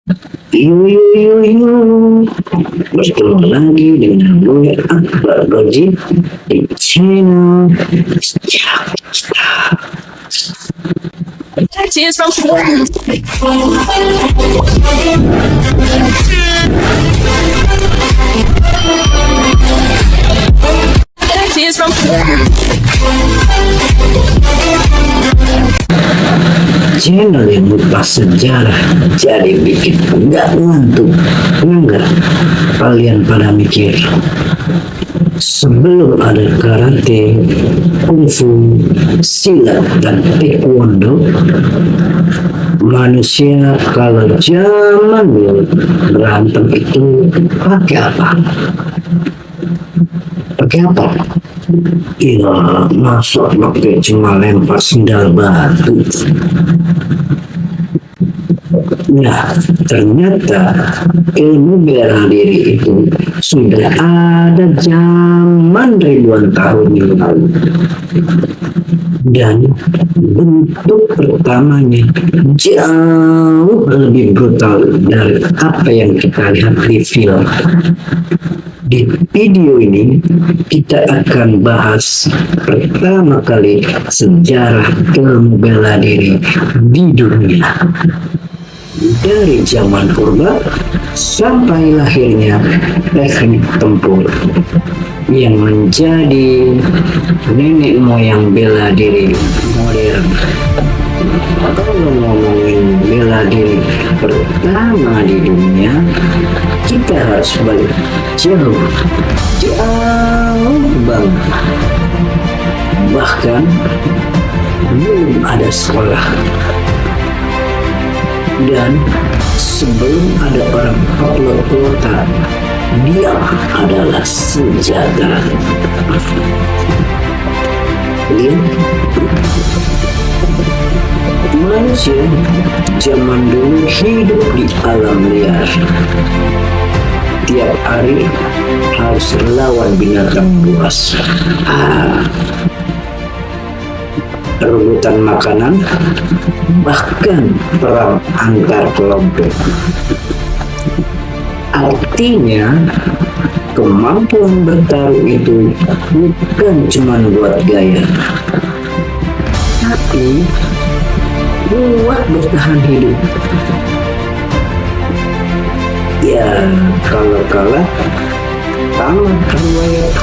Yuk, bertemu lagi dengan gue Akbar Roji di channel channel yang ngupas sejarah jadi bikin nggak ngantuk. Enggak, kalian pada mikir sebelum ada karate, kungfu, silat, dan taekwondo, manusia kalau zaman berantem itu pakai apa? Pakai apa? Ya, masa pakai cuma lempar sendal batu. Nah, ternyata ilmu bela diri itu sudah ada zaman ribuan tahun yang lalu. Dan bentuk pertamanya jauh lebih brutal dari apa yang kita lihat di film. Di video ini kita akan bahas pertama kali sejarah ilmu bela diri di dunia. Dari zaman purba sampai lahirnya teknik tempur yang menjadi nenek moyang bela diri modern. Kalau ngomongin bela diri pertama di dunia, kita harus balik jauh banget. Bahkan belum ada sekolah. Dan sebelum ada orang pelota, dia adalah senjata. Lihat, manusia zaman dulu hidup di alam liar. Tiap hari harus lawan binatang buas. Rebutan makanan, bahkan perang antar kelompok. Artinya, kemampuan bertarung itu bukan cuma buat gaya, tapi buat bertahan hidup. Ya, kalau kalah, tamat riwayat.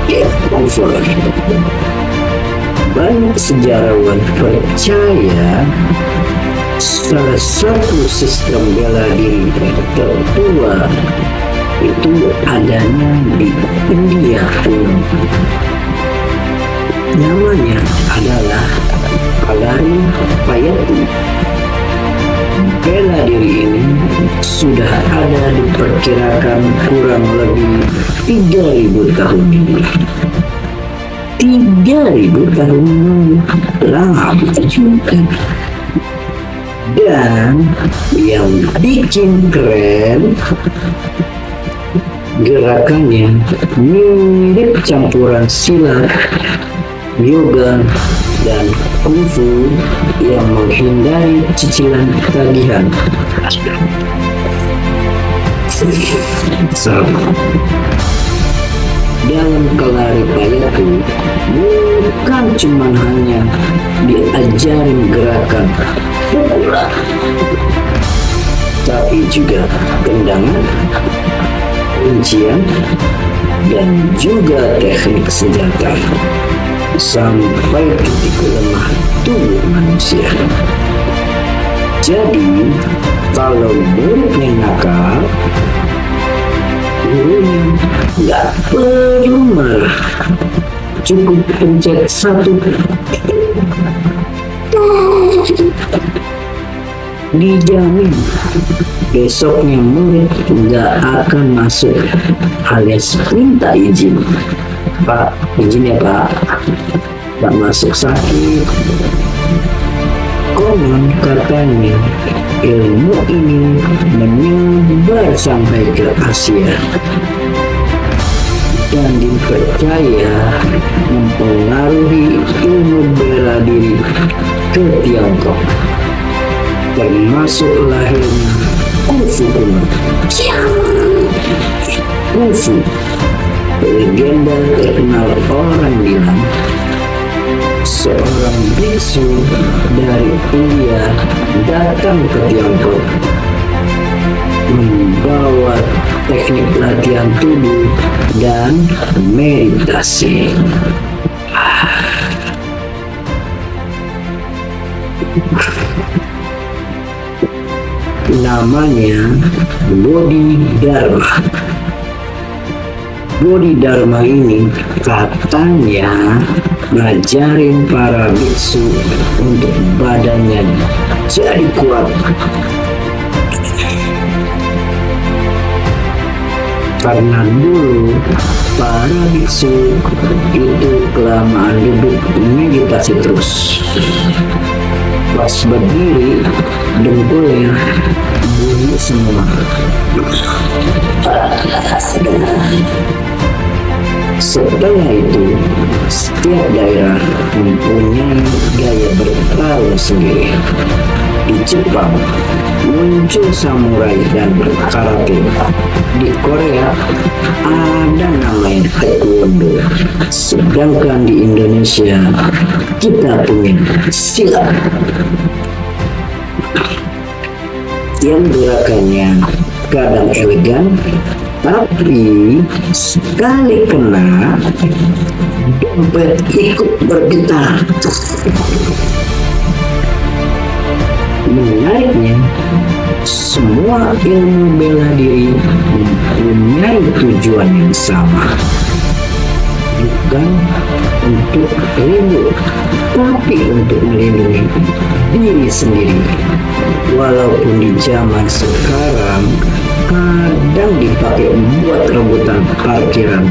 Get over. Banyak sejarawan percaya salah satu sistem bela diri tertua itu adanya di India kuno. Namanya adalah Kalari Payati. Bela diri ini sudah ada diperkirakan kurang lebih 3.000 tahun ini. 3.000 tahun lama juga. Dan yang bikin keren, gerakannya mirip campuran silat, yoga, dan kungfu yang menghindari cicilan tagihan. Dalam Kalari Payati bukan cuma hanya diajarin gerakan pukulan, tapi juga tendangan, kuncian, dan juga teknik senjata sampai titik lemah tubuh manusia. Jadi, kalau muridnya nakal, gurunya nggak perlu marah, cukup pencet satu, dijamin besoknya murid nggak akan masuk, alias minta izin. Pak, izin ya Pak, nggak masuk sakit. Konon katanya ilmu ini menyebar sampai ke Asia dan dipercaya mempengaruhi ilmu bela diri ke Tiongkok. termasuk lahirnya kungfu kuno. Kungfu, legenda terkenal orang bilang seorang biksu dari India datang ke Tiongkok membawa teknik latihan tubuh dan meditasi. Namanya Bodhidharma. Bodhidharma ini katanya ngajarin para biksu untuk badannya jadi kuat. Karena dulu para biksu itu kelamaan duduk meditasi terus. Pas berdiri, dengkulnya bunyi semua. Setelah itu, setiap daerah mempunyai gaya bertarung sendiri. Di Jepang, muncul samurai dan karate. Di Korea, ada namanya taekwondo. Sedangkan di Indonesia, kita punya silat. Yang gerakannya kadang elegan, tapi sekali kena, dompet ikut bergetar. Menariknya, semua ilmu bela diri mempunyai tujuan yang sama, bukan untuk ribut, tapi untuk melindungi diri sendiri. Walaupun di zaman sekarang kadang dipakai buat rebutan parkiran.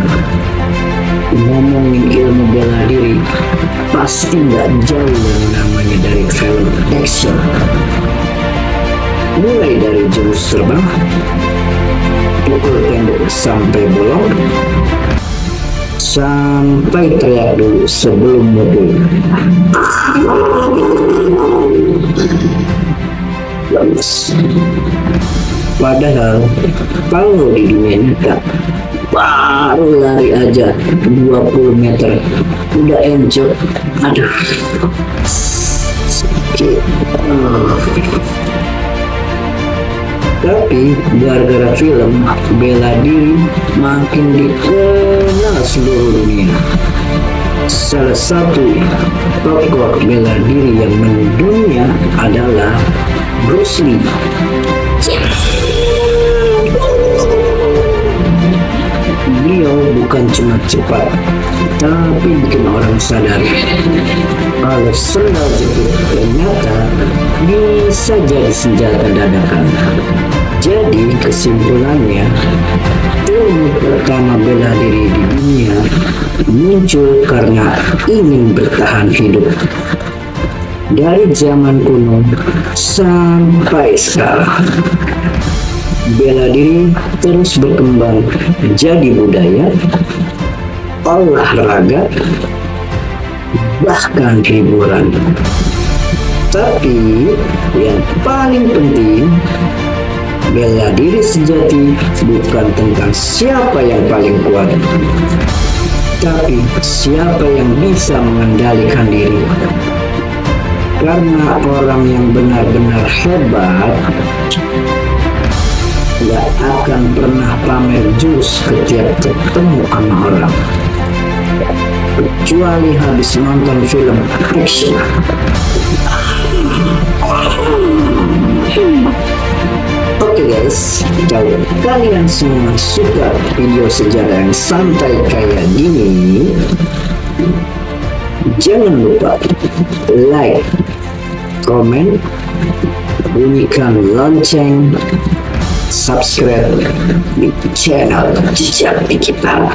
Ngomongin ilmu bela diri pasti nggak jauh yang namanya dari film action. Mulai dari jurus terbang, pukul tembok sampai bolong, sampai teriak dulu sebelum mukul. Padahal kalau di dunia nyata baru lari aja 20 meter udah enjok. Aduh, sakit. Tapi gara-gara film bela diri makin dikenal seluruh dunia. Salah satu tokoh bela diri yang mendunia adalah Bruce Lee. Beliau bukan cuma cepat, tapi bikin orang sadar kalau sendal jepit ternyata bisa jadi senjata dadakan. Jadi kesimpulannya, ilmu pertama bela diri di dunia muncul karena ingin bertahan hidup. Dari zaman kuno sampai sekarang, bela diri terus berkembang menjadi budaya, olahraga, bahkan hiburan. Tapi yang paling penting, bela diri sejati bukan tentang siapa yang paling kuat, tapi siapa yang bisa mengendalikan diri. Karena orang yang benar-benar hebat gak akan pernah pamer jurus setiap ketemu sama orang, kecuali habis nonton film action. Oke guys, kalau kalian semua suka video sejarah yang santai kayak gini, jangan lupa like, komen, bunyikan lonceng, subscribe di channel Jejak Digital.